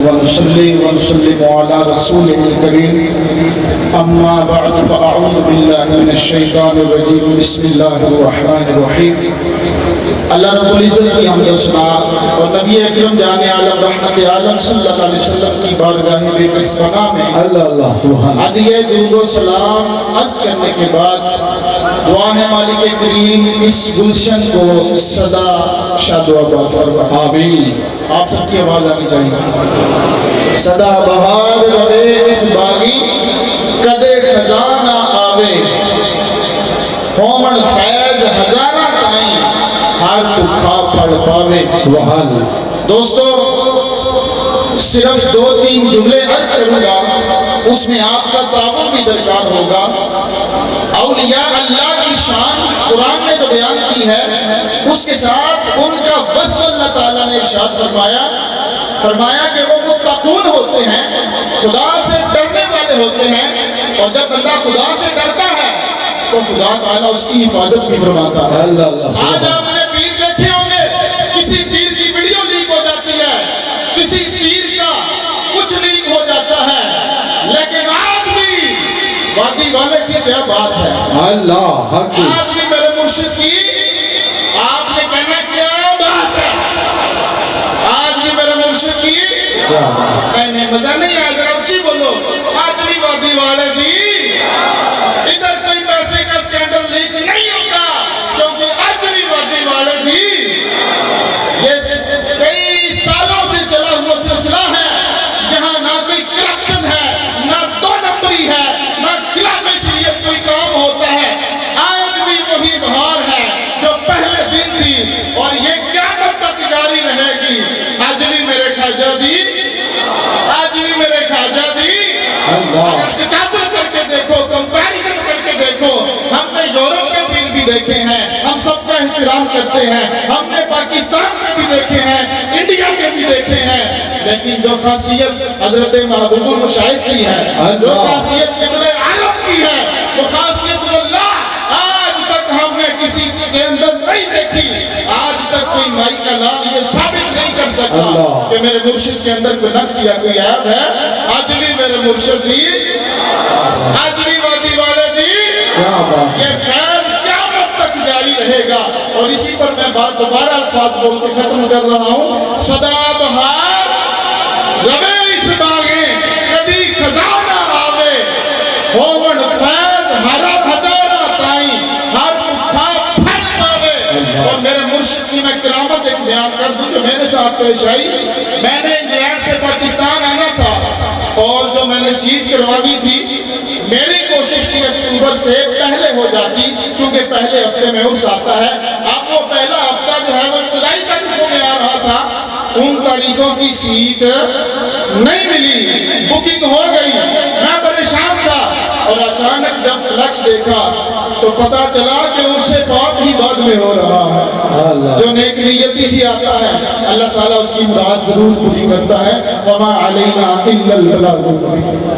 ونصلي ونسلم على رسوله الكريم اما بعد فاعوذ بالله من الشیطان الرجیم بسم اللہ الرحمن الرحیم۔ اللہ رب العزت کی حمد و ثنا اور نبی اکرم جان عالم رحمت عالم صلی اللہ علیہ وسلم کی بارگاہ بے کس پناہ میں اللہ سبحان ہدیہ درود و سلام عرض کرنے کے بعد دعا ہے مالک کریم اس گلشن کو سدا شاد و آباد فرما آمین۔ آپ سب کی آواز آنی چاہیے۔ صدا بہار رہے اس باغی کدے خزانہ آوے ہومن فیض ہزارہ تائیں ہر دکھا پڑھ پاوے سبحان اللہ۔ دوستو صرف 2-3 جملے عرض کروں گا، اس میں آپ کا تعاون بھی درکار ہوگا۔ اولیاء اللہ کی شان قرآن نے جو بیان کی ہے اس کے ساتھ ان کا وصف اللہ تعالیٰ نے ارشاد فرمایا کہ وہ متقون ہوتے ہیں، خدا سے ڈرنے والے ہوتے ہیں، اور جب بندہ خدا سے ڈرتا ہے تو خدا تعالیٰ اس کی حفاظت بھی فرماتا ہے۔ آج آپ نے پیر دیکھے ہوں گے، کسی پیر کی ویڈیو لیک ہو جاتی ہے، کسی پیر کا کچھ لیک ہو جاتا ہے، لیکن آج بھی وادی والے کی کیا بات ہے، آج بھی میرے مرشد کی آپ نے کہنا کیا بات ہے، آج بھی میرے مرشد کی کہنے مزہ نہیں آئے ذرا اچھی بولو، آج بھی وادی والے بھی ادھر کوئی پیسے کا سکینڈل لیک نہیں ہوتا، کیونکہ آج بھی وادی والے بھی یہ کئی سالوں سے چلا ہوا سلسلہ ہے جہاں نہ کوئی کرپشن ہے، نہ 2 نمبری ہے، نہ خلاف شریعت کوئی کام ہوتا ہے۔ آج بھی وہی بہار ہے جو پہلے دن تھی اور یہ قیامت تک جاری رہے گی۔ آج بھی میرے خواجہ دی، آج بھی میرے خواجہ دی، اگر کتابیں کر کے دیکھو، کمپیریزن کر کے دیکھو، ہم نے یورپ کے پیر بھی دیکھے ہیں، ہم سب کا احترام کرتے ہیں، ہم نے پاکستان کے بھی دیکھے ہیں، انڈیا کے بھی دیکھے ہیں، لیکن جو خاصیت حضرت محبوب المشاہد کی ہے، جو خاصیت قبلِ عالم کی ہے، وہ خاصیت اللہ آج تک ہم نے کسی کے اندر نہیں دیکھی۔ آج تک کوئی مائی کا لال یہ ثابت نہیں کر سکتا کہ میرے مرشد کے اندر کوئی نقص یا کوئی عیب ہے۔ آج بھی میرے مرشد دی، آج بھی وادی والے دی، یہ فیض قیامت تک جاری رہے گا۔ اور اسی پر میں بات دوبارہ الفاظ بول کے ختم کر رہا ہوں۔ صدا بہار رہے اس باغیں کبھی خزانہ آوے ہومن فیض ہزارہ تائیں ہر دکھا پھٹ پاوے۔ اور میرے مرشد کی میں کرامت ایک بیان کر دوں جو میرے ساتھ پیش آئی۔ میں نے انگلینڈ سے پاکستان آنا تھا اور جو میں نے سیٹ کروانی تھی، میری کوشش تھی اکتوبر سے پہلے ہو جاتی، کیونکہ پہلے ہفتے میں عرس آتا ہے۔ اب وہ پہلا ہفتہ جو ہے وہ ابتدائی تاریخوں میں آ رہا تھا، ان تاریخوں کی سیٹ نہیں ملی، بکنگ ہو گئی، میں پریشان تھا۔ اور اچانک جب فلیکس دیکھا تو پتا چلا کہ عرس پاک ہی بعد میں ہو رہا ہے۔ جو نیک نیتی سے آتا ہے اللہ تعالیٰ اس کی مراد ضرور پوری کرتا ہے۔ وَمَا عَلَيْنَا إِلَّا الْبَلَاغُ الْمُبِينُ۔